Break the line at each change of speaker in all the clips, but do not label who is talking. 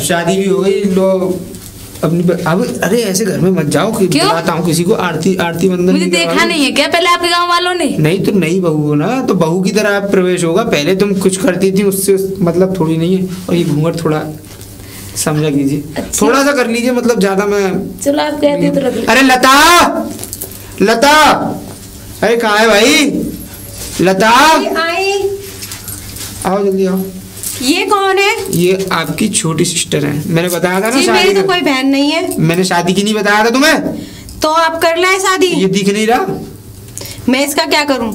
अब शादी भी हो गई, लोग अपनी अब अरे ऐसे घर में मत जाओ कि बुलाता हूँ किसी को, आरती बंदन
मुझे देखा नहीं है क्या पहले आपके गांव वालों ने?
नहीं तो नई बहू हो ना, तो बहू की तरह आप प्रवेश होगा। पहले तुम कुछ करती थी उससे मतलब थोड़ी नहीं है। और ये घूंघट थोड़ा समझा कीजिए। अच्छा। थोड़ा सा कर लीजिए, मतलब ज्यादा मैं
चलो आप कहते हैं तो रख।
अरे लता अरे कहाँ है भाई लता? आओ जल्दी आओ।
ये कौन है?
ये आपकी छोटी सिस्टर है, मैंने बताया था ना।
जी मेरी तो कोई बहन नहीं है।
मैंने शादी की नहीं बताया था तुम्हें?
तो आप कर लाए शादी।
ये दिख नहीं रहा।
मैं इसका क्या करूं?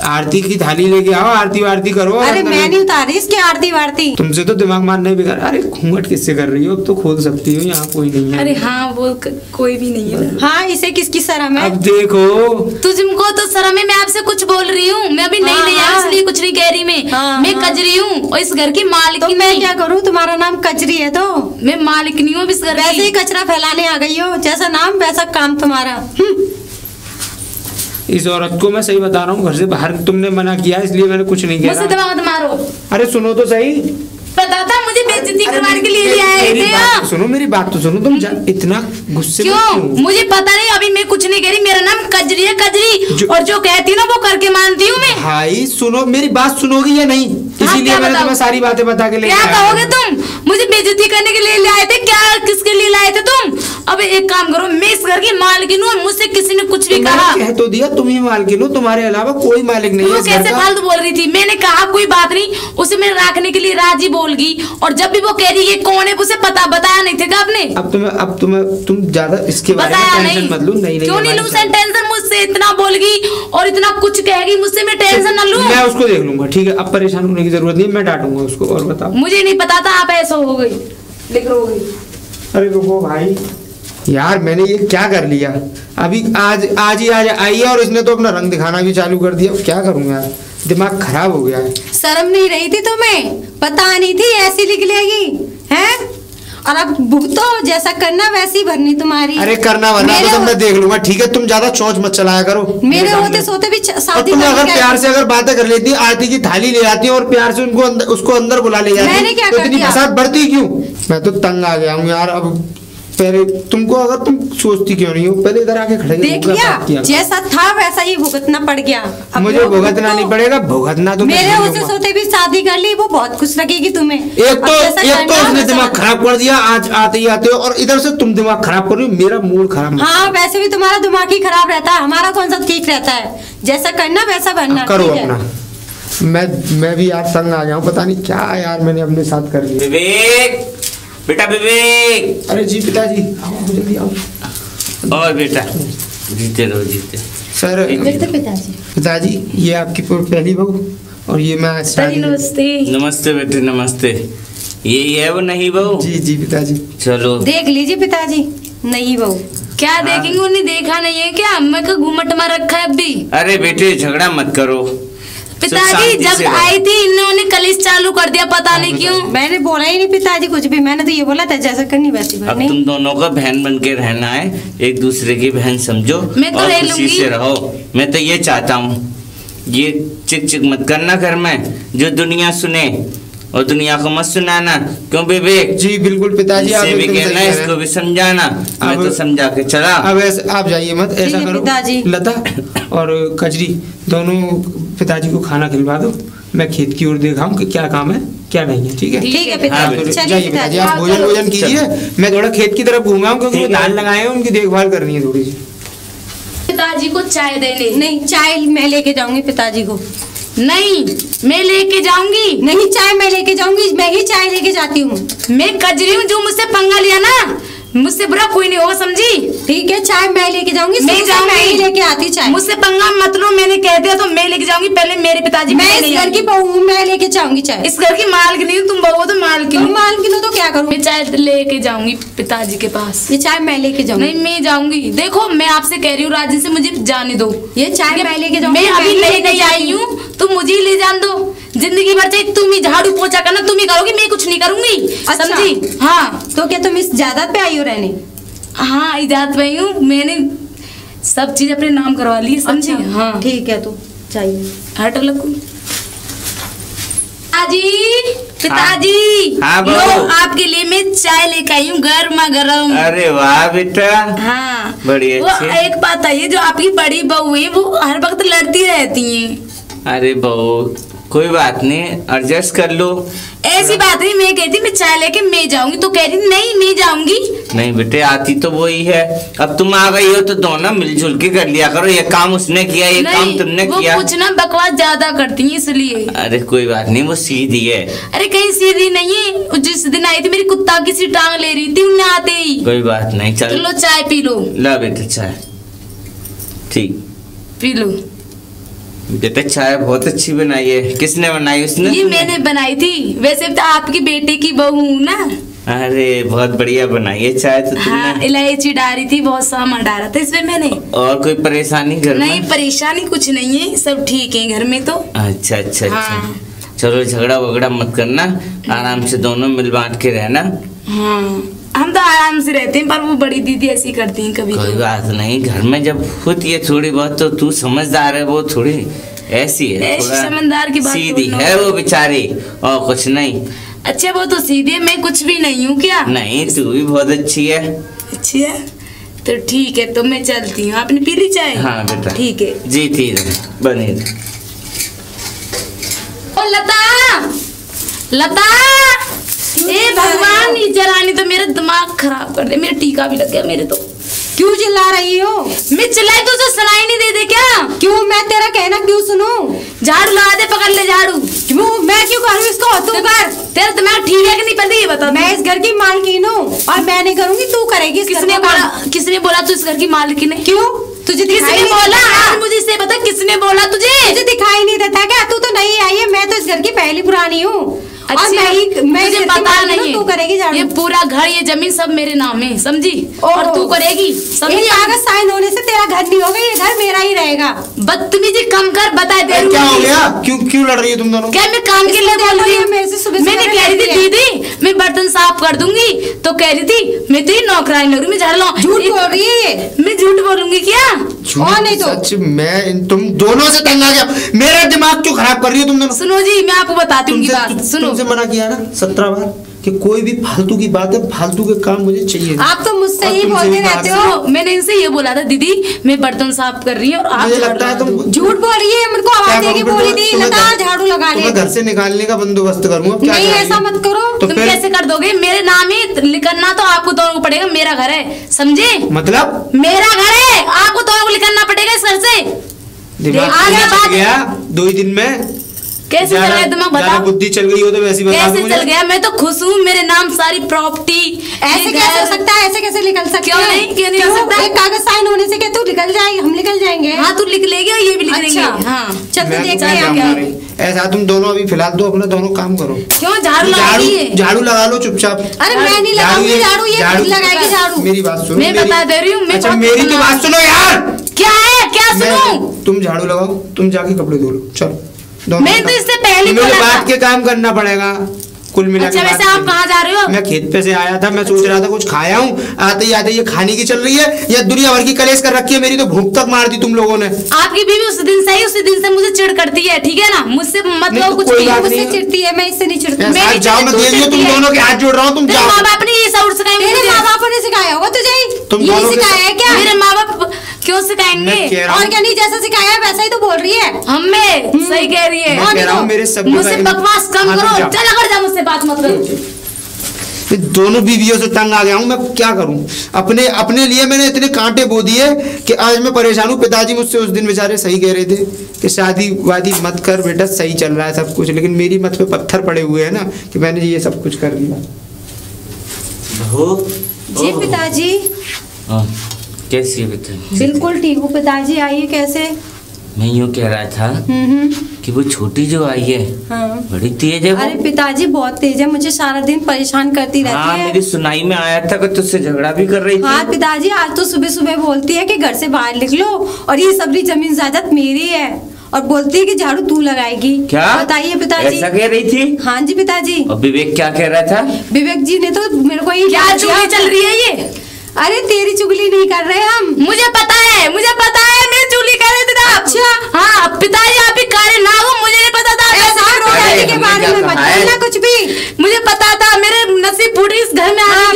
आरती की थाली लेके आओ, आरती वारती करो।
अरे मैं नहीं उतारी इसकी आरती वारती।
तुमसे तो दिमाग मारने बेकार। अरे घूंघट किससे कर रही हो? अब तो खोल सकती हो, यहाँ कोई नहीं है।
अरे हाँ वो कोई भी नहीं है।
हाँ इसे किसकी शर्म है?
अब देखो
तुझको तो शर्म है, मैं आपसे कुछ बोल रही हूँ। मैं अभी नहीं नहीं आई इसलिए कुछ नहीं कह रही। मैं कजरी हूँ और इस घर की मालिक।
तो मैं क्या करूँ? तुम्हारा नाम कजरी है तो
मैं मालिक नहीं हूँ इस घर की।
वैसे ही कचरा फैलाने आ गई हो, जैसा नाम वैसा काम तुम्हारा।
इस औरत को मैं सही बता रहा हूँ, घर से बाहर तुमने मना किया इसलिए मैंने कुछ नहीं किया।
मुझसे दबाव मत मारो।
अरे सुनो तो सही।
पता था मुझे बेइज्जती करवाने के लिए आए थे।
सुनो मेरी बात तो सुनो। तुम इतना गुस्से
क्यों? मुझे पता नहीं, अभी मैं कुछ नहीं कह रही। मेरा नाम कजरी है, कजरी। और जो कहती ना वो करके मानती हूँ मैं।
भाई सुनो, मेरी बात सुनोगी या नहीं? इसीलिए मैंने तुम्हें सारी बातें बता के ले
क्या कहोगे तुम? मुझे बेइज्जती करने के लिए लाए थे क्या? किसके लिए लाए थे तुम? अब एक काम करो, मैं इस घर की मालकिन हूँ। मुझसे किसी ने कुछ भी कहा
कह तो दिया तुम ही मालकिन हो, तुम्हारे अलावा कोई मालिक नहीं है।
वो कैसे फालतू बोल रही थी? मैंने कहा कोई बात नहीं, उसे मैं रखने के लिए राजी बोल गई। और जब भी वो कह रही है कौन है, उसे बताया नहीं था आपने?
अब तुम ज्यादा इसके बारे में टेंशन मत लो। नहीं
क्यों नहीं लूं टेंशन? मुझसे इतना बोल गई और इतना कुछ कहेगी, मुझसे मैं टेंशन न लूं?
मैं उसको देख लूंगा, ठीक है? अब परेशान होने की जरूरत नहीं, मैं डांटूंगा उसको। और बताओ।
मुझे नहीं पता था आप ऐसा हो गई, लेकिन हो गई।
अरे रुको भाई यार, मैंने ये क्या कर लिया? अभी आज ही आई है और इसने तो अपना रंग दिखाना भी चालू कर दिया। क्या करूं यार, दिमाग खराब हो गया है।
शर्म नहीं रही थी तुम्हें? पता नहीं थी ऐसी निकलेगी हैं? और अब भुगतो, जैसा करना वैसी भरनी तुम्हारी।
अरे करना वरना तो मैं देख लूंगा, ठीक है? तुम ज्यादा चौंच मत चलाया करो
मेरे होते सोते भी शादी।
तुम अगर प्यार से अगर बातें कर लेती, आरती की थाली ले आती और प्यार से उसको अंदर बुला ले जाती,
मैंने क्या
तो इतनी फसाद बढ़ती क्यों? मैं तो तंग आ गया हूँ यार। अब पहले तुमको, अगर तुम सोचती क्यों नहीं हो, पहले इधर आके खड़े
देख लिया, जैसा था वैसा ही भुगतना पड़ गया।
मुझे भुगतना नहीं पड़ेगा, भुगतना तो
मेरे होते सोते भी शादी कर ली, वो बहुत खुश लगेगी तुम्हें।
एक तो उसने दिमाग खराब कर दिया आज आते ही आते हो, और इधर से तुम दिमाग खराब कर रही हो, मेरा मूड खराब।
हाँ वैसे भी तुम्हारा दिमाग ही खराब रहता है, हमारा कौन सा ठीक रहता है? जैसा करना वैसा बनना।
करो अपना। मैं भी यार तंग आ गया हूँ, पता नहीं क्या यार मैंने अपने साथ कर लिया।
विवेक बेटा, विवेक।
अरे जी पिताजी, आओ जल्दी आओ।
और बेटा जीते रहो, जीते।
सर पिताजी, ये आपकी पहली बहू और ये मैं।
नमस्ते।
नमस्ते बेटे, नमस्ते। यही है वो नई बहू?
जी पिताजी।
चलो
देख लीजिए पिताजी, नई बहू।
क्या देखेंगे? उन्हें देखा नहीं है क्या? मैं का घूमट में रखा है अभी।
अरे बेटे झगड़ा मत करो।
पिताजी जब आई थी इन्होंने कलेश चालू कर दिया, पता नहीं क्यों।
मैंने बोला ही नहीं पिताजी कुछ भी, मैंने तो ये बोला था जैसा करनी वैसी
अब तुम दोनों का बहन बन के रहना है, एक दूसरे की बहन समझो।
मैं तो
और
रह
खुशी से रहो। मैं तो ये चाहता हूँ, ये चिक चिक मत करना घर में, जो दुनिया सुने और दुनिया को मत सुनाना। क्यों विवेक?
जी बिल्कुल पिताजी, आप
भी कहना, इसको भी समझाना। मैं तो समझा के चला।
अब ऐसे आप जाइए मत, ऐसा करो लता और कजरी दोनों पिताजी को खाना खिलवा दो। मैं खेत की ओर देखा हूँ कि क्या काम है क्या नहीं है। ठीक है
पिताजी,
जाइए पिताजी, आप भोजन कीजिए। मैं थोड़ा खेत की तरफ घूमा हूँ क्योंकि धान लगाए हैं, उनकी देखभाल करनी है थोड़ी सी।
पिताजी को चाय देने।
नहीं, चाय मैं लेके जाऊंगी पिताजी को।
नहीं, मैं लेके जाऊंगी।
नहीं, चाय मैं लेके जाऊंगी, मैं ही चाय लेके जाती हूँ।
मैं कजरी हूँ, जो मुझसे पंगा लिया ना, मुझसे बुरा कोई नहीं होगा, समझी?
ठीक है, चाय मैं लेके जाऊंगी।
मैं जाऊंगी,
मैं ही लेके आती चाय।
मुझसे पंगा मत लो, मैंने कह दिया तो मैं लेके जाऊंगी। पहले मेरे पिताजी।
मैं इस घर की बहू हूँ, मैं लेके जाऊंगी चाय।
इस घर की मालकिन नहीं, तुम बहू हो तो मालकिन।
तुम मालकिन हो तो क्या करूँ?
मैं चाय लेके जाऊंगी पिताजी के पास।
ये चाय मैं लेके जाऊंगी।
नहीं, मैं जाऊंगी। देखो मैं आपसे कह रही हूँ राजी से, मुझे जाने दो।
ये चाय मैं लेके जाऊंगी।
मैं अभी नहीं आई हूँ, तुम मुझे ही ले जान दो। जिंदगी भर चाहे तुम ही झाड़ू पोछा करना, तुम ही करोगी, मैं कुछ नहीं करूंगी। समझी? हाँ।
तो क्या तुम इस जायदाद पे आई हो रहने?
हाँ, इजाजत पे हूँ। मैंने सब चीज अपने नाम करवा ली, समझी? हाँ
ठीक है, तो चाहिए
हट लगू। पिताजी,
हाँ,
लो आपके लिए मैं चाय लेके आई हूँ गर्मा गर्म।
अरे वाह बेटा,
हाँ
बड़ी
वो
अच्छी।
एक बात है, ये जो आपकी बड़ी बहू है वो हर वक्त लड़ती रहती हैं।
अरे बहू कोई बात नहीं, एडजस्ट कर लो।
ऐसी बात नहीं, मैं कहती मैं चाय लेके मैं जाऊंगी तो कह रही नहीं मैं जाऊंगी।
नहीं बेटे, आती तो वही है। अब तुम आ गई हो तो दोनों मिलजुल के कर लिया करो। ये काम उसने किया, ये काम तुमने
वो
किया।
कुछ ना बकवास ज्यादा करती हैं इसलिए।
अरे कोई बात नहीं, वो सीधी है।
अरे कहीं सीधी नहीं है, जिस दिन आई थी मेरी कुत्ता की सी टांग ले रही थी उन्हें आते ही।
कोई बात नहीं, चल
चलो चाय पी लो।
ला बेटे चाय, ठीक
पी लो।
बेटा चाय बहुत अच्छी बनाई है। किसने बनाई? उसने?
ये मैंने बनाई थी, वैसे तो आपकी बेटे की बहू हूँ ना।
अरे बहुत बढ़िया बनाई है चाय तो तुमने।
हाँ इलायची डाली थी, बहुत सामान डाला था इसमें मैंने।
और कोई परेशानी घर में?
नहीं परेशानी कुछ नहीं है, सब ठीक है घर में तो।
अच्छा अच्छा
हाँ।
अच्छा, चलो झगड़ा वगड़ा मत करना, आराम से दोनों मिल बांट के रहना।
हाँ हम तो आराम से रहते हैं, पर वो बड़ी दीदी ऐसी करती हैं कभी
कोई
कभी।
बात नहीं, घर में जब होती है थोड़ी बहुत तो तू समझदार है, वो थोड़ी ऐसी है,
ऐसी
थोड़ा
समझदार की बात
सीधी
थोड़ी ना।
है वो बेचारी, और कुछ नहीं।
अच्छा वो तो सीधी है, मैं कुछ भी नहीं हूँ क्या?
नहीं तू भी बहुत अच्छी है।
अच्छी है तो ठीक है, तो मैं चलती हूँ। आपने पी ली चाय?
हाँ बेटा
ठीक है।
जी ठीक है, बनी रहे।
ओ लता, लता, ए भगवान ये जलानी तो मेरा दिमाग खराब कर दे, मेरा टीका भी लग गया मेरे तो।
क्यों चिल्ला रही हो?
मैं चिल्लाई तो उसे सुनाई नहीं दे क्या?
क्यों मैं तेरा कहना क्यों सुनूं?
झाड़ू लगा दे, पकड़ ले झाड़ू।
क्यों मैं क्यों करूँ इसको? तू कर।
तेरा दिमाग ठीक है कि नहीं पहले ये बता।
मैं इस घर की मालकिन हूँ और मैं नहीं करूँगी, तू करेगी इस घर
किसने
का
बोला?
काम।
किसने बोला तू इस घर की मालकिन है?
क्यों तुझे दिखाई
किसने
नहीं
बोला?
देता?
आज मुझे इसे बता, किसने बोला तुझे?
तुझे दिखाई नहीं देता क्या? तू तो नहीं आई है, मैं तो इस घर की पहली पुरानी हूँ। और
अच्छा,
मैं इस
तुझे
घर की
पता
मालकिन हूँ,
नहीं
तू करेगी
है,
झाड़ू।
ये पूरा घर ये जमीन सब मेरे नाम है, समझी? और
ओह।
तू करेगी, समझी?
ये कागज साइन होने से तेरा घर नहीं होगा, ये घर मेरा ही रहेगा।
बदतमीजी कम कर, बता दे।
क्या हो गया? क्यों क्यों लड़ रही है तुम दोनों?
क्या मैं काम के लिए बोल रही हूँ?
मेरे से सुबह
मैंने
सुबह
कह रही थी
लड़ती है।
दीदी मैं बर्तन साफ कर दूंगी, तो कह रही थी मैं तेरी नौकरानी लग रही, मैं झाड़ लाऊं।
झूठ बोल रही है ये।
मैं झूठ बोलूंगी क्या?
और नहीं तो।
सच तुम दोनों से तंग आ गया। मेरा दिमाग क्यों खराब कर रही हो तुम दोनों?
सुनो जी, मैं आपको बताती हूँ बात, सुनो।
तुमसे मना किया ना 17 बार कि कोई भी फालतू की बात है, फालतू के काम मुझे चाहिए नहीं।
आप तो मुझसे
और
ही
तुमसे
बोलते
भी कहा
रहते
था।
हो।
सुनो, मैंने इनसे ये बोला था दीदी मैं बर्तन साफ कर रही हूँ और आप
मुझे
झाड़ू
लगता है
लगा
तुम
दो।
झूठ बोल रही है, मेरे को आवाज देके बोली थी लता झाड़ू लगा ले।
तुम्हें घर से निकालने का बंदोबस्त करूंगा। क्या
नहीं
करेंगे?
ऐसा मत करो।
तो
तुम
फिर
कैसे कर दोगे? मेरे नाम ही लिखना तो आपको दोनों को पड़ेगा, मेरा घर है, समझे?
मतलब
मेरा घर है, आपको दोनों को लिखना पड़ेगा इस घर से।
दिमाग
आ गया
चल
बात।
गया 2 ही दिन में।
कैसे चल
ज्यादा-
गया दिमाग
ज्यादा
बताओ?
बुद्धि चल गई हो तो वैसी बता
कैसे
दो
चल
मुझे।
गया? मैं तो खुश हूँ, मेरे नाम सारी प्रॉपर्टी।
ऐसे कैसे हो सकता है? ऐसे कैसे निकल सकते
क्यों नहीं? क्यों नहीं हो सकता?
एक कागज साइन होने से क्या तू निकल जाएगी? हम निकल जाएंगे।
हाँ तू लिख लेगी और ये भी लिख लेंगे।
अच्छा।
हाँ
चल तू
मैं
देख
तो
ले
क्या
क्या।
जाऊंगा नहीं। ऐसा तुम दोनों अभी फिलहाल तो अपना दोनों काम करो।
क्यों झाड़ू लगाई है?
झाड़ू लगा लो चुपचाप।
अरे मैं नहीं लगाऊंगी झाड़ू, ये खुद लगाएगी झाड़ू।
मेरी बात सुनो।
मैं बता दे रही हूँ, मैं
अच्छा
बहुत
मेरी तो
खतरनाक-
बात सुनो यार।
क्या है? क्या सुनूं?
तुम झाड़ू लगाओ, तुम जाके कपड़े धो लो, चलो दोनों
मैं तो
काम।
इससे पहले
तुम्हें
बोला
बात
था।
के काम करना पड़ेगा कुल मिला
अच्छा
के
वैसे
बात
आप कहाँ जा रहे हो?
मैं खेत पे से आया था, मैं सोच रहा था कुछ खाया हूँ, आते ही आते ये खाने की चल रही है या दुनिया भर की कलेश कर रखी है। मेरी तो भूख तक मार दी तुम लोगों ने।
आपकी बीवी उस दिन से ही उसी दिन से मुझे चिढ़ करती है, ठीक है ना? मुझसे
नहीं
मतलब
तो
कुछ
कोई
नहीं।
बात
मुझसे
नहीं।
चिढ़ती है, मैं इससे नहीं चिढ़ती।
ऐसा
मेरी
जाओ, मैं
चिढ़
दे रही हूँ, तुम
चिढ़ती है।
दोनों के हाथ जोड़ रहा हूँ, तुम
तेरे
जाओ।
माँ बाप ने ये सब सिखाया
तेरे
मुझे?
माँ बाप ने सिखाया होगा तुझे ही?
तुम
यही
दोनों के
सिखाया है क्या?
मेरे माँ बाप क्यों सिखाएंगे?
मैं कह रहा
और
हूँ
क्या नहीं, जैसा सिखाया है वैसा ही तो बोल रही है।
हमें सही कह रही है।
मैं कह रहा हूँ मेरे शब्दों
मुझसे
का-
बकवास कम
हाँ, तुम
करो,
जाओ।
चल अगर जा, मुझसे बात मत करो।
मैं दोनों बीवियों से तंग आ गया हूँ, मैं क्या करूँ? अपने अपने लिए मैंने इतने कांटे बो दिए कि आज मैं परेशान हूँ। पिताजी मुझसे उस दिन बेचारे सही कह रहे थे कि शादी वादी मत कर बेटा, सही चल रहा है सब कुछ, लेकिन मेरी मत पे पत्थर पड़े हुए हैं ना कि मैंने ये सब कुछ कर लिया।
जी पिताजी।
कैसी है बेटा?
बिल्कुल ठीक हूँ पिताजी, आइए कैसे?
मैं यूँ कह रहा था कि वो छोटी जो आई है
हाँ।
बड़ी तेज है
अरे
वो।
पिताजी बहुत तेज है, मुझे सारा दिन परेशान करती
हाँ
रहती है।
मेरी सुनाई में आया था कि तुझसे झगड़ा भी कर रही
हाँ
थी।
पिताजी, आज तो सुबह सुबह बोलती है कि घर से बाहर निकलो और ये सबरी जमीन जायदाद मेरी है, और बोलती है कि झाड़ू तू लगाएगी।
क्या
बताइए पिताजी।
ऐसा कह रही थी?
हाँ जी पिताजी।
और विवेक क्या कह रहा था?
विवेक जी ने तो मेरे को ये
क्या
डांट
चुगली
दिया।
चल रही है ये?
अरे तेरी चुगली नहीं कर रहे हम।
मुझे पता है, मुझे पता है, मैं चुगली कर रही थी ना।
अच्छा।
हाँ पिताजी आप भी कार्य ना हो, मुझे नहीं पता था।
ऐसा
ऐसा
रोटी के
हमने
बारे
क्या
में मत
कहा है?
बोलना कुछ भी।
मुझे पता था, मेरे नसीब फूटी इस घर में आने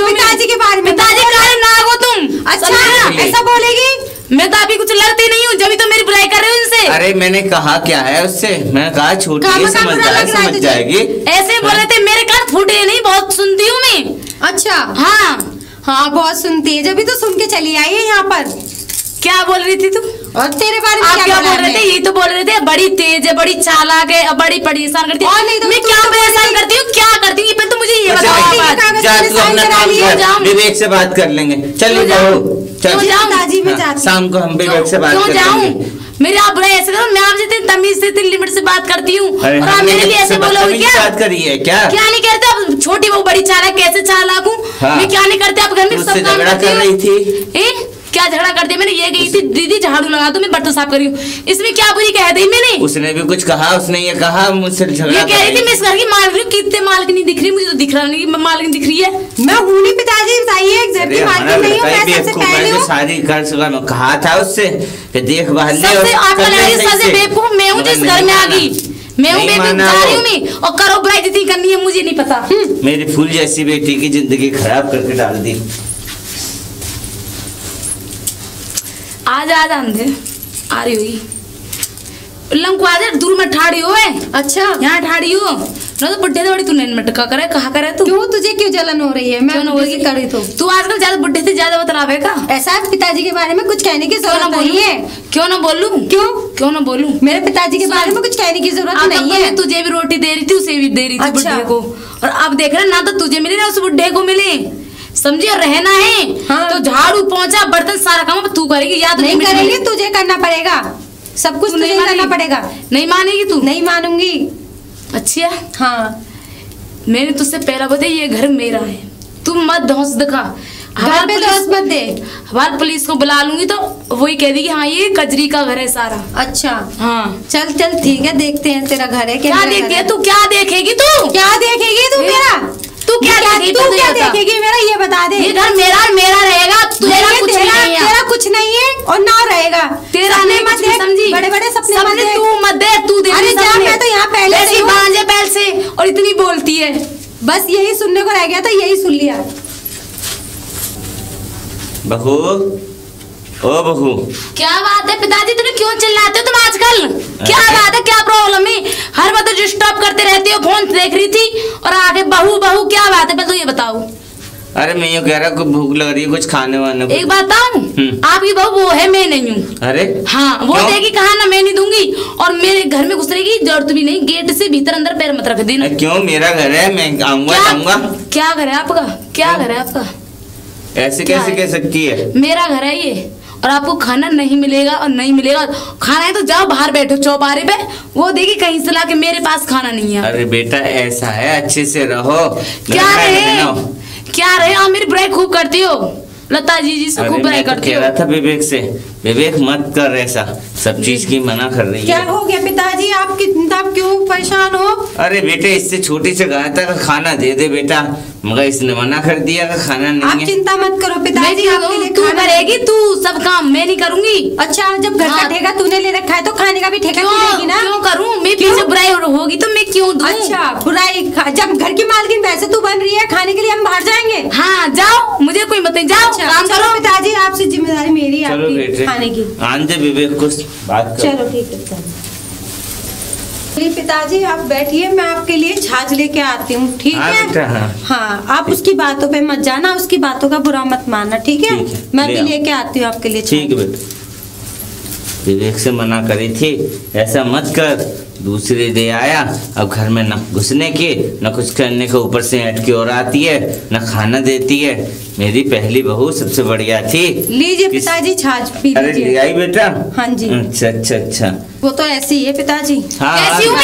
अरे मैंने कहा क्या है उससे, मैंने कहा छोटी है, समझ जाएगी।
ऐसे बोले थे, मेरे कान फूटे नहीं, बहुत सुनती हूँ मैं।
अच्छा
हाँ
हाँ बहुत सुनती है, जब भी तो सुन के चली आई है यहाँ पर।
क्या बोल रही थी तू?
और तेरे बारे में
आप क्या बोल रहे थे? यही तो बोल रहे थे, बड़ी तेज है, बड़ी चालाक है, और बड़ी परेशान करती है।
और नहीं तो
मैं क्या परेशान करती हूँ, क्या करती हूँ, पहले तो मुझे ये बताओ।
विवेक से बात कर लेंगे, चलिए जाओ।
पिताजी मैं जाती,
शाम को हम विवेक से बात
क्यों जाऊँ? मेरे आप बुरा ऐसे करो, मैं आपसे इतनी तमीज से इतनी लिमिट से बात करती हूँ, और आप मेरे लिए ऐसे बोलोगे क्या?
बात करिए क्या?
क्या नहीं करते आप? छोटी वो बड़ी चालाक, कैसे चालाक हूँ मैं? क्या नहीं करते आप? घर में सब काम
झगड़ा कर रही थी।
क्या झगड़ा कर दिया मैंने? ये गई थी दीदी झाड़ू लगा दो, मैं बर्तन साफ कर रही हूँ, इसमें क्या बुरी कह दी मैंने?
उसने भी कुछ कहा, उसने ये कहा मुझसे झगड़ा,
ये कह रही थी मैं इस घर की मालकिन हूँ। कितने मालकिन नहीं दिख रही, मुझे तो दिख रहा नहीं मालकिन दिख रही है।
मैं हूँ नहीं पिताजी, बताइए घर की मालकिन नहीं हूँ, मैं सबसे पहले हूँ।
सारी घर से कहा था उससे कि देखभाल ले,
सबसे बेवकूफ मैं हूँ जिस घर में आ गई, मैं हूँ बेवकूफ जा रही हूँ मैं, और करो बुराई जितनी करनी है मुझे नहीं पता।
मेरी फूल जैसी बेटी की जिंदगी खराब करके डाल दी।
आजा अंधे आ रही हुई लंकु, आजा दूर में ठाड़ी हो।
अच्छा
यहाँ ठाड़ी हो ना, तो बुढ़े से बड़ी तू नहीं मटका करे, कहा करे तू?
क्यों, तुझे क्यों जलन हो रही है? मैं होगी करी तो
तू आजकल ज्यादा बुढ़े से ज्यादा बतलावे का।
ऐसा पिताजी के बारे में कुछ कहने की जरूरत नहीं है।
क्यों ना बोलूं? क्यों ना बोलूं?
मेरे पिताजी के बारे में कुछ कहने की जरूरत नहीं है।
तुझे भी रोटी दे रही थी, उसे भी दे रही थी बुढ़े को, और अब देख रहे ना तो तुझे मिले ना उस बुढ़े को मिले, समझे? रहना है
हाँ।
तो झाड़ू पोंछा बर्तन सारा काम तू करेगी, याद
नहीं करेगी, तुझे करना पड़ेगा, सब कुछ तुझे करना पड़ेगा।
नहीं मानेगी तू?
नहीं मानूंगी।
अच्छा
हाँ,
मैंने तुझसे पहला बताया ये घर मेरा है, तुम मत धौंस दिखा,
घर पे धौंस मत दे।
हमारे पुलिस को बुला लूंगी तो वही कह देगी हाँ ये कजरी का घर है सारा।
अच्छा
हाँ
चल चल ठीक है, देखते हैं तेरा घर है
क्या देखती है तू? क्या देखेगी तू?
क्या देखेगी तू मेरा?
तू क्या
देखेगी मेरा, ये बता दे।
ये घर मेरा रहेगा,
तेरा कुछ नहीं है और ना रहेगा
तेरा नहीं, मत समझी?
बड़े बड़े सपने
तू मत दे, तू दे।
अरे जा, मैं तो यहाँ पहले
ऐसी बांझे पहल से और इतनी बोलती है,
बस यही सुनने को रह गया था, यही सुन लिया।
बहू, ओ बहू,
क्या बात है पिताजी, तुम क्यों चिल्लाते हो तुम आजकल? क्या बात है, क्या प्रॉब्लम है? हर वक्त डिस्टर्ब करते रहते हो, फोन देख रही थी और आगे बहू बहू, क्या बात है? पहले तो ये बताओ।
अरे मैं ये कह रहा हूँ भूख लग रही है, कुछ खाने वाने को।
एक बात बताऊं, आपकी बहू वो है, मैं नहीं हूँ।
अरे
हाँ, वो देगी कहा ना, मैं नहीं दूंगी, और मेरे घर में घुसने की जरूरत भी नहीं, गेट से भीतर अंदर पैर मत रख देना।
क्यों, मेरा घर है, मैं आऊंगा।
क्या घर है आपका? क्या घर है आपका?
ऐसे कैसे कह सकती है?
मेरा घर है ये, और आपको खाना नहीं मिलेगा, और नहीं मिलेगा खाना है तो जाओ बाहर बैठो चौबारे पे, वो देगी कहीं से लाके, मेरे पास खाना नहीं है।
अरे बेटा ऐसा है, अच्छे से रहो।
क्या रहे आप मेरी बुराई खूब करती हो, लता जी से खूब बुराई करती हो।
कह रहा था विवेक से, विवेक मत कर ऐसा, सब चीज की मना कर रही है।
क्या हो गया पिताजी, आप क्यों परेशान हो?
अरे बेटे इससे छोटी से कहा था खाना दे दे बेटा, मगर इसने मना कर दिया कि खाना नहीं
आप
है।
चिंता मत करो पिताजी, आपके लिए
तू करेगी, तू सब काम, मैं नहीं करूंगी।
अच्छा, जब घर का ठेका तूने ले रखा है तो खाने का भी ठेका लेगी ना?
क्यों करूं मैं? पीछे बुराई होगी तो मैं क्यों दूं?
अच्छा बुराई, जब घर की मालकिन वैसे तू बन रही है, खाने के लिए हम बाहर जाएंगे।
हाँ जाओ, मुझे कोई मत नहीं, जाओ काम करो
पिताजी, आपसे जिम्मेदारी मेरी है आपकी खाने की।
आंदे विवेक को बात करो।
चलो ठीक है पिताजी, आप बैठिए, मैं आपके लिए छाछ लेके आती हूँ, ठीक है? हाँ, आप उसकी बातों पे मत जाना, उसकी बातों का बुरा मत मानना, ठीक है? मैं भी लेके आती हूँ आपके लिए।
ठीक है बेटा, विवेक से मना करी थी ऐसा मत कर, दूसरे दे आया, अब घर में न घुसने की न कुछ करने के, ऊपर से हट की और आती है, न खाना देती है। मेरी पहली बहू सबसे बढ़िया थी।
लीजिए पिताजी छाछ पी लीजिए।
अरे ले आई बेटा?
हाँ जी।
अच्छा
वो तो ऐसी ही है पिताजी।
हाँ,
कैसी हूँ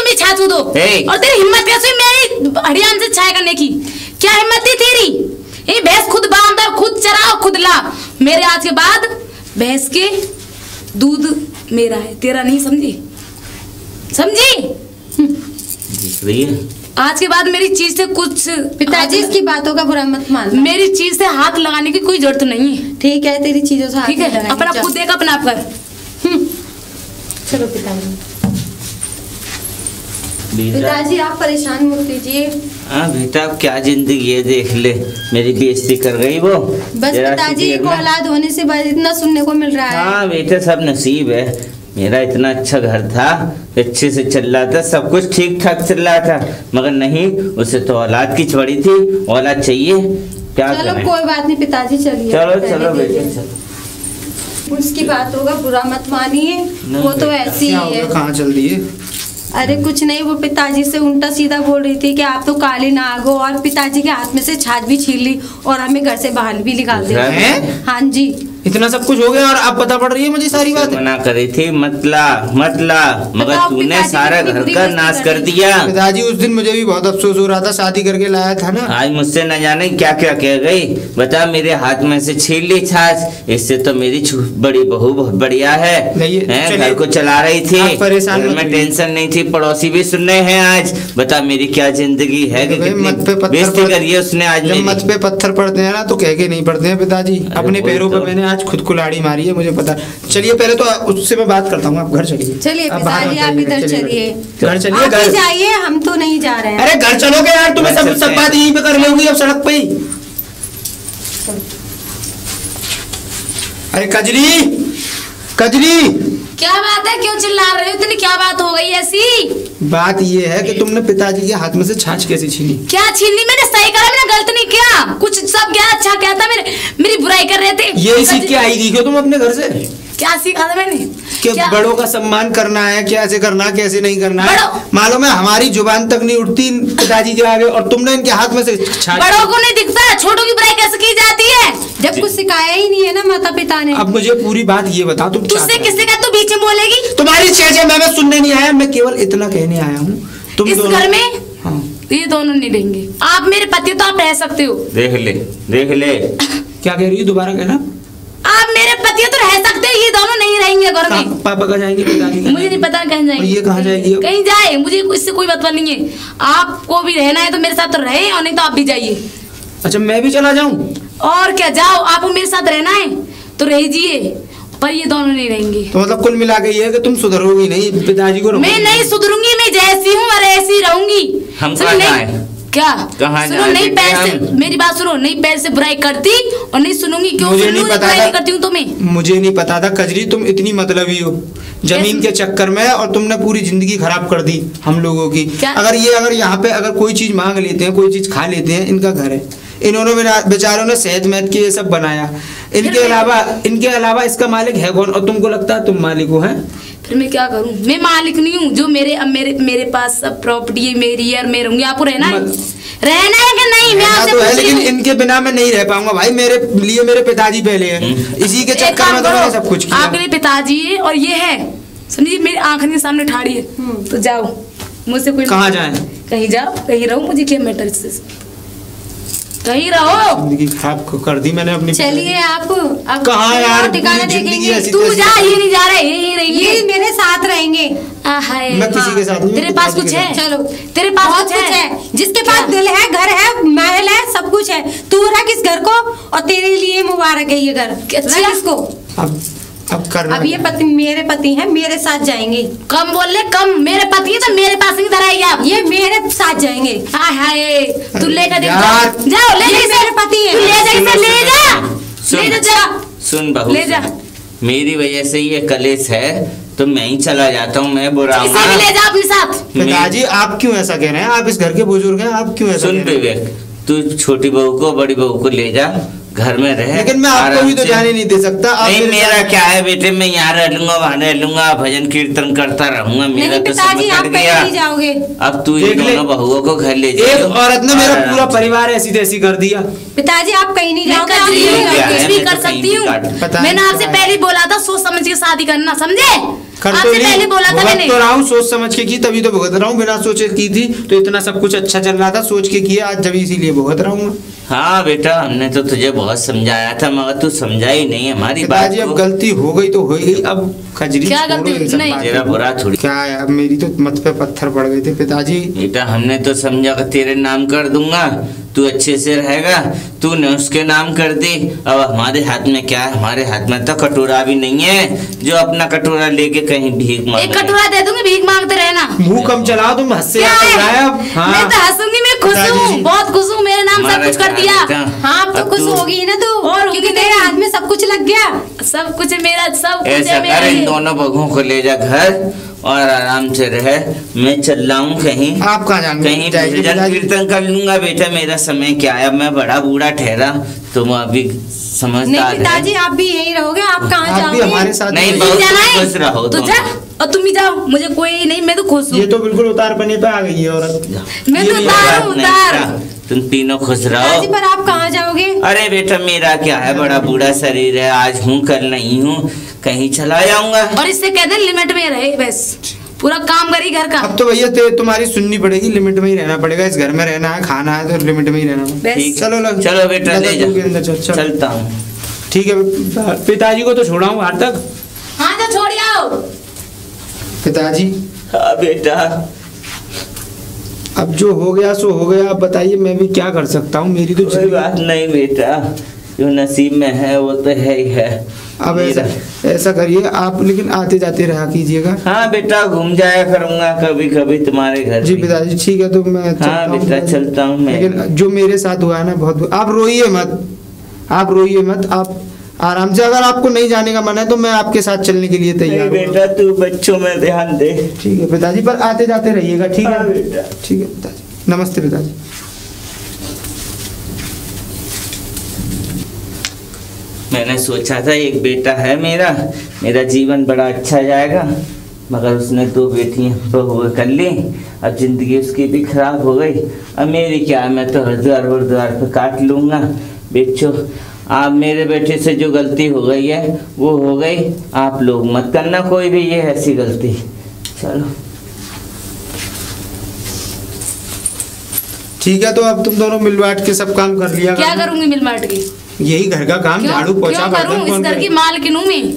मैं छाछ दो, और तेरी हिम्मत कैसी मेरी हरियाण से छाया करने की? क्या हिम्मत थी तेरी? ये भैंस खुद बांध और खुद चरा और खुद ला, मेरे आज के बाद भैंस के दूध मेरा है, तेरा नहीं, समझी?
दिख रही है?
आज के बाद मेरी चीज से कुछ,
पिताजी इसकी बातों का बुरा मत मानना,
मेरी चीज से हाथ लगाने की कोई जरूरत नहीं है,
ठीक है? तेरी चीजों से
ठीक है, अपना खुद देख, अपना आप कर।
चलो पिताजी आप परेशान मत कीजिए।
हाँ बेटा, अब क्या जिंदगी है, देख ले, मेरी बेइज्जती कर गई वो।
बस पिताजी, एक औलाद होने से बाद इतना सुनने को मिल रहा है।
हाँ बेटा, सब नसीब है, मेरा इतना अच्छा घर था, अच्छे से चल रहा था, सब कुछ ठीक ठाक चल रहा था, मगर नहीं, उसे तो औलाद की छड़ी थी, औलाद चाहिए, क्या
चलो
करें?
कोई बात नहीं पिताजी, चलिए
चलो चलो बेटे चलो।
उसकी बात होगा, बुरा मत मानिए, वो तो ऐसी ही है।
कहाँ चल रही है?
अरे कुछ नहीं, वो पिताजी से उल्टा सीधा बोल रही थी कि आप तो काली नाग हो, और पिताजी के हाथ में से छाछ भी छीन ली और हमें घर से बाहर भी निकाल दिया। हाँ जी,
इतना सब कुछ हो गया और अब पता पड़ रही है मुझे सारी बात।
मना करी थी मतला मगर तूने सारा घर का नाश कर दिया।
पिताजी उस दिन मुझे भी बहुत अफसोस हो रहा था, शादी करके लाया था ना।
आज मुझसे न जाने क्या क्या कह गई, बता मेरे हाथ में से छीन ली छाछ, इससे तो मेरी बड़ी बहू बहुत बढ़िया है, घर को चला रही थी,
परेशान
में टेंशन नहीं थी, पड़ोसी भी सुन रहे हैं आज, बता मेरी क्या जिंदगी है कि कितनी बेइज्जती करी है उसने आज।
जब मत पे पत्थर पड़ते हैं ना तो कह के नहीं पड़ते हैं पिताजी, अपने पैरों पे मैंने आज खुद कुल्हाड़ी मारी है, मुझे पता। चलिए पहले तो उससे मैं बात करता हूँ, आप घर चलिए।
चलिए पिताजी आप इधर चलिए,
घर चलिए,
घर जाइए, हम तो नहीं जा रहे हैं।
अरे घर चलोगे यार, तुम्हें सब बात यहीं पे कर लोगी अब सड़क पे ही। अरे कजरी
क्या बात है, क्यों चिल्ला रहे हो इतनी, क्या बात हो गई ऐसी?
बात ये है कि तुमने पिताजी के हाथ में से छाछ कैसे छीनी?
क्या छीनी? मैंने सही करा, मैंने गलत नहीं किया, कुछ सब क्या अच्छा क्या था, मेरी बुराई कर रहे थे।
ये सीख के आई थी क्यों तुम अपने घर से?
क्या सीखा था मैंने?
कि बड़ों का सम्मान करना है, कैसे करना कैसे नहीं करना है। मालूम है हमारी जुबान तक नहीं उठती पिताजी के आगे, और तुमने इनके हाथ में से छाछ।
बड़ों को नहीं दिखता, छोटों की बुराई कैसे की जाती है?
जब कुछ सिखाया ही नहीं है ना माता पिता ने।
अब मुझे पूरी बात ये बताओ, तुम
तुझसे किसने कहा तू बीच में बोलेगी?
तुम्हारी चेचे मैं सुनने नहीं आया, मैं केवल इतना कहने आया हूँ। तुम
इस घर में
हाँ।
ये दोनों नहीं रहेंगे। आप मेरे पति तो आप रह सकते हो।
देख ले
क्या कह रही है, दोबारा कहना।
आप मेरे पति तो रह सकते हो, ये दोनों नहीं रहेंगे घर में।
पापा कहाँ जाएंगे?
मुझे नहीं पता कहीं जाएंगे।
ये कहाँ जाएगी?
कहीं जाए, मुझे इससे कोई मतलब नहीं है। आपको भी रहना है तो मेरे साथ तो रहे, और नहीं तो आप भी जाइए।
अच्छा मैं भी चला जाऊँ?
और क्या, जाओ, आपको मेरे साथ रहना है तो रहिए, पर ये दोनों नहीं रहेंगे।
तो मतलब कुल मिला के ये है कि तुम सुधरोगी नहीं, पिताजी को
मैं नहीं सुधरूंगी, मैं जैसी हूँ और ऐसी रहूंगी।
हम
क्या सुनो, नहीं पैर से मेरी बात सुनो, नहीं पैर से बुराई करती और नहीं सुनूंगी। क्यों
मुझे नहीं पता था,
करती हूँ तुम्हें,
मुझे नहीं पता था कजरी तुम इतनी मतलबी हो जमीन के चक्कर में, और तुमने पूरी जिंदगी खराब कर दी हम लोगों की। अगर यहाँ पे अगर कोई चीज मांग लेते हैं, कोई चीज खा लेते हैं, इनका घर है, इन्होंने बेचारों ने सेहत मेहत के ये सब बनाया, इनके अलावा इसका मालिक है कौन? और तुमको लगता है तुम मालिक हो? हैं
फिर मैं क्या करूं? मैं मालिक नहीं हूँ, जो मेरे पास सब प्रॉपर्टी है मेरी है, और मैं रहूंगी। आपको रहना है कि नहीं? मैं आपसे
तो है, लेकिन इनके बिना मैं नहीं रह पाऊंगा भाई, मेरे लिए मेरे पिताजी पहले हैं, इसी के चक्कर में तो मैंने सब कुछ किया।
आपके पिताजी है और ये है, समझिए मेरी आंखों के सामने ठाड़ी है, तो जाओ, मुझसे कोई
कहाँ जाए?
कहीं जाओ, कहीं रहो, मुझे क्या मैटर इससे, कहीं रहो।
जिंदगी खराब कर दी मैंने अपनी।
चलिए आप
कहाँ यार,
ठिकाना देखेंगे।
तू जा, ये नहीं जा रहे, यही रहेंगे,
ये मेरे साथ रहेंगे।
मैं किसी के साथ नहीं।
तेरे पास कुछ है?
चलो,
तेरे पास
बहुत कुछ है, जिसके पास दिल है, घर है, महल है, सब कुछ है। तू रख इस घर को, और तेरे लिए मुबारक है ये घर। रख इसको।
अब करना।
अब ये पति मेरे पति हैं, मेरे साथ जाएंगे।
कम बोल ले, कम। मेरे पति है तो मेरे पास ही धराइए आप।
ये मेरे साथ जाएंगे।
हाय हाय, तू लेकर
जाओ, ले मेरे पति है,
ले जा।
सुन बहू,
ले जा।
मेरी वजह से ये कलेश है तो मैं ही चला जाता हूँ, मैं बुरा हूँ।
ले जा अपने साथ।
पिताजी आप क्यों ऐसा कह रहे हैं? आप इस घर के बुजुर्ग हैं, आप क्यों ऐसा?
सुन विवेक, तू छोटी बहू को बड़ी बहू को ले जा, घर में रहे।
लेकिन मैं आपको भी तो जाने नहीं दे सकता।
नहीं, मेरा क्या है बेटे, मैं यहाँ रह लूंगा, वहाँ रह लूंगा, भजन कीर्तन करता रहूंगा, मेरा तो समझ गया।
जाओगे
अब तू ये दोनों बहुओं को घर ले जा।
एक औरत ने मेरा पूरा परिवार ऐसी तैसी कर दिया।
पिताजी आप कहीं नहीं जाओगे,
कुछ भी कर सकती हूँ। मैंने आपसे पहले बोला था सोच समझ के शादी करना, समझे? आपसे पहले बोला था मैंने।
तो रहा हूँ, सोच समझ के की, तभी तो भुगत रहा हूँ। बिना सोचे की थी तो इतना सब कुछ अच्छा चल रहा था, सोच के किया आज, जब इसीलिए भुगत रहा हूँ।
हाँ बेटा, हमने तो तुझे बहुत समझाया था, मगर तू समझा ही नहीं हमारी बात को।
अब गलती हो गई तो हो गई, अब खजरी
क्या गलती? नहीं
तेरा बुरा थोड़ी
क्या है, अब मेरी तो मत पे पत्थर पड़ गए थे पिताजी।
बेटा हमने तो समझा कि तेरे नाम कर दूंगा, तू अच्छे से रहेगा, तूने उसके नाम कर दी। अब हमारे हाथ में क्या है? हमारे हाथ में तो कटोरा भी नहीं है जो अपना कटोरा लेके कहीं भीख मांग।
एक कटोरा दे दूंगी, भीख मांगते रहना।
मुंह कम चलाओ तुम, हंससे
मैं तो हंसूंगी, मैं खुश हूँ, बहुत खुश हूँ, मेरे नाम सब कुछ कर दिया।
हाँ अब तो खुश होगी ना तू,
और
क्योंकि तेरे हाथ में सब कुछ लग गया।
सब कुछ मेरा, सब कुछ
ऐसा
है
कर, इन
मेरा।
दोनों बगों को ले जा घर और आराम से रहे। मैं चल रहा हूँ कहीं।
आप कहाँ जाएंगे?
कहीं भजन कीर्तन कर लूंगा बेटा, मेरा समय क्या है, अब मैं बड़ा बूढ़ा ठहरा, तुम अभी समझदार
नहीं पिताजी, आप भी यहीं रहोगे, आप कहाँ
आप भी
जाओगे?
हमारे साथ
नहीं,
रहिए।
बहुत
जाना है
खुश रहो
तो
तुम।
जा, और तुम भी जाओ, मुझे कोई नहीं, मैं तो खुश हूँ।
ये तो बिल्कुल उतार पने पे आ गई है औरत।
मैं तो
ये
उतार हूँ, उतार।
तुम तीनों खुश
पिताजी
रहो।
पर आप कहाँ जाओगे?
अरे बेटा मेरा क्या है, बड़ा बूढ़ा शरीर है, आज हूँ कल नहीं हूँ, कहीं चला जाऊंगा।
और इससे कहते हैं लिमिट में रहे, बस पूरा काम करी घर का।
अब तो भैया तुम्हारी सुननी पड़ेगी, लिमिट में ही रहना पड़ेगा, इस घर में रहना है, खाना है तो लिमिट में ही रहना है।
बस।
चलो
चलो बेटा ले जा,
के अंदर चल।
चलता हूँ।
ठीक है, पिताजी को तो छोड़ा हूँ बाहर तक।
हाँ तो छोड़ आओ।
पिताजी
हाँ बेटा,
अब जो हो गया सो हो गया, आप बताइए मैं भी क्या कर सकता हूँ, मेरी तो
कोई
जिंदगी-
बात नहीं बेटा, जो नसीब में है वो तो है ही है।
अब ऐसा करिए आप, लेकिन आते जाते रहा कीजिएगा।
हाँ बेटा, घूम जाया करूंगा कभी कभी तुम्हारे घर
जी
भी।
पिताजी ठीक है, तो मैं चलता
हाँ
हूँ
बेटा,
पिताजी।
चलता हूँ मैं।
लेकिन जो मेरे साथ हुआ है ना, बहुत, आप रोइए मत, आप रोइए मत, आप आराम से, अगर आपको नहीं जाने का मन है तो मैं आपके साथ चलने के लिए तैयार
नहीं
हूँ।
बेटा, तू बच्चों में ध्यान दे।
ठीक है पिताजी, पर आते जाते रहिएगा, ठीक
हाँ
है
बेटा।
ठीक है पिताजी, नमस्ते पिताजी।
मैंने सोचा था एक बेटा है मेरा जीवन बड़ा अच्छा जाएगा, मगर उसने 2 बेटियां बहू कर ली, अब जिंदगी उसकी भी खराब हो गई। अब मेरी क्या, मैं तो हरिद्वार पे काट लूंगा। बेचो, आप मेरे बेटे से जो गलती हो गई है वो हो गई, आप लोग मत करना कोई भी ये ऐसी गलती। चलो
ठीक है, तो अब तुम दोनों मिल बांट के सब काम कर लिया
क्या
करना।
करूंगी मिल बांट के?
यही घर का काम,
क्यों-
झाड़ू पोछा
क्यों करूं?
बर्तन
इस
कौन
घर की
करेगा?
मालकिन हूं मैं।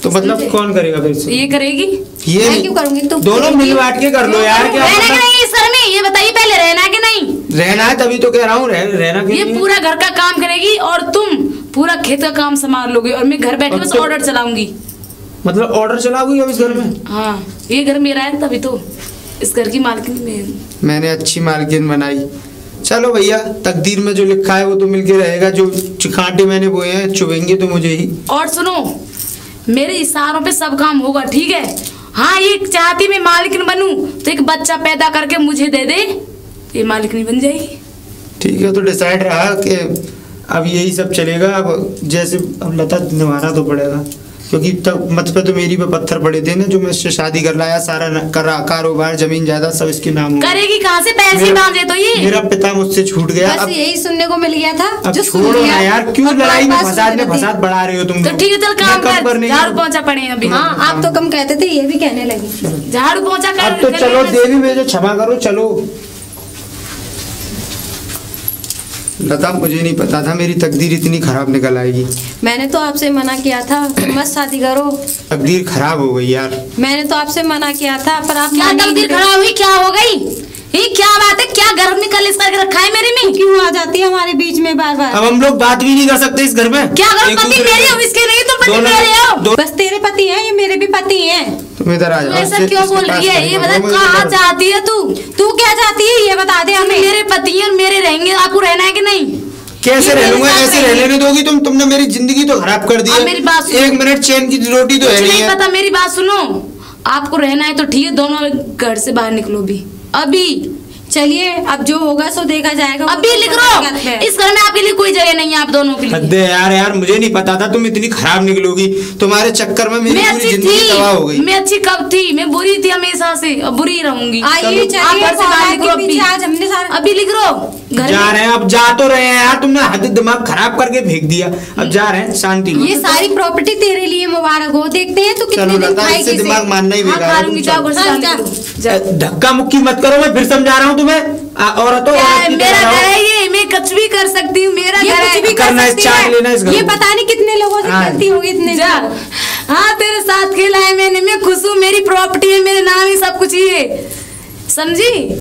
तो मतलब
समझे?
कौन करेगा फिर से?
ये करेगी।
ये
मैं
नहीं।
क्यों करूंगी? तुम
दोनों मिल बांट के कर लो यार, क्या
रहना
पता-
कि नहीं इस घर में, ये बताइए पहले, रहना कि नहीं?
रहना है, तभी तो कह रहा हूँ रहना क्यों
ये
नहीं है?
पूरा घर का काम करेगी और तुम पूरा खेत का काम संभाल लोगे, और मैं घर बैठे
अब
बस
तो-
ऑर्डर चलाऊंगी।
मतलब ऑर्डर चलाओगी अब इस घर में?
हाँ, ये घर मेरा है, तभी तो इस घर की मालकिन मैं हूं।
मैंने अच्छी मालकिन बनाई। चलो भैया, तकदीर में जो लिखा है वो तो मिलके रहेगा, जो कांटे मैंने बोए हैं चुभेंगे तो मुझे ही।
और सुनो, मेरे इशारों पे सब काम होगा, ठीक है? हाँ, ये चाहती मैं मालकिन बनूं तो एक बच्चा पैदा करके मुझे दे दे, ये मालकिन बन जाएगी।
ठीक है, तो डिसाइड रहा कि अब यही सब चलेगा। अब जैसे अब लता निभाना तो पड़ेगा, क्योंकि तब मत पे तो मेरी पे पत्थर पड़े थे ना, जो मैं इससे शादी कर लाया, सारा कारोबार जमीन जायदाद सब इसके नाम हो गया।
करेगी कहाँ से, पैसे
मेरा-
मांगे तो ये।
मेरा पिता मुझसे छूट गया।
बस
अब
यही सुनने को मिल गया था,
अब
जो सुन
छोड़ो
लिया।
ना यार, क्यों
अब
लड़ाई में
बात
फसाद में
सुन रही थी।
फसाद बढ़ा रहे हो तुम
तो
लोग?
ठीक है, चल
मैं
काम
कम
कर,
नहीं
झाड़ू
हूँ।
पोंछा पड़े हैं अभी।
हाँ, आप तो कम कहते थे, ये भी कहने लगी।
झाड़ू पोंछा कर।
अब तो
कर
चलो
ले,
देवी मुझे क्षमा करो, चलो। लता, मुझे नहीं पता था मेरी तकदीर इतनी खराब निकल आएगी।
मैंने तो आपसे मना किया था कि मत शादी करो।
तकदीर खराब हो गई यार।
मैंने तो आपसे मना किया था, पर आप
क्या
मानी ही
तकदीर
नहीं।
खराब हुई, क्या हो गई? ये क्या बात है, क्या घर में कलेश करके रखा है मेरे में?
क्यों आ जाती है हमारे बीच में बार बार?
अब हम लोग बात भी नहीं कर सकते इस घर में।
क्या करो,
एक
पति
दूसरे
मेरे
को-
हो, इसके नहीं, तुम पति
दोनों-
मेरे हो।
दो-
बस तेरे पति हैं, ये मेरे भी पति हैं।
तुम इधर आ जाओ।
ऐसा
इससे-
क्यों
इसके
बोल
पास
रही है?
नहीं
ये
करो,
बता,
मुझे
कहाँ
इधर-
चाहती है तू?
तू क्या चाहती है, ये बता दे हमें।
मेरे पति और मेरे रहेंगे, आपको रहना है कि नहीं?
कैसे
ये
रह
मेरे
लूंगा?
साथ
ऐसे
रहेंगे।
रहने दोगी तुम? तुमने मेरी जिंदगी तो खराब कर दी
अब
है।
मेरी बात सुनो।
1 मिनट चैन की रोटी तो है
कुछ
नहीं
नहीं
है।
पता, मेरी बात सुनो। आपको रहना है तो ठीक है, दोनों घर से बाहर निकलो भी अभी।
चलिए, अब जो होगा सो देखा जाएगा।
अभी लिख लो, इस घर में आपके लिए कोई जगह नहीं है, आप दोनों के लिए।
हद है यार, यार मुझे नहीं पता था तुम इतनी खराब निकलोगी। तुम्हारे चक्कर में मेरी
मैं
पूरी
अच्छी
जिंदगी तबाह हो गई।
थी, मैं अच्छी कब थी? मैं बुरी थी हमेशा से, अब बुरी रहूंगी।
आइए,
आप
चलिए,
घर से बाहर निकलो
के पीछे आज हमने
अभी।
सारा-
अभी लिख लो घर
जा
में।
रहे हैं, अब जा तो रहे हैं यार, तुमने हद दिमाग खराब करके फेंक दिया। अब जा रहे हैं, शांति लो।
ये सारी प्रॉपर्टी तेरे लिए मुबारक हो। देखते हैं तू कितने
चलो
दिन
लता,
खाएगी
इससे
इसे।
दिमाग मानना ही
हाँ,
बेकार
खा
है।
लूंगी,
तुम
जाओ घर से
चल,
बाहर
जा।
निकलो, जाओ।
धक्का मुक्की मत करो, मैं फिर समझा रहा हूँ तुम्हें। औरतों
क्या है,
औरत की
मेरा
तरह
घर
रहो।
है ये, मैं कुछ भी कर सकती हूँ, मेरा
ये
घर
कुछ
है।
भी कर
करना है,
सकती
चाट
है।
लेना इस घर
ये
को।
पता नहीं कितने लोगों से
हाँ।
गलती होगी इतने
जा।
दिन।
हाँ, तेरे साथ खेला है मैंने, मैं खुश हूँ, मेरी प्रॉपर्टी है, मेरे नाम ही सब कुछ ही है, समझी?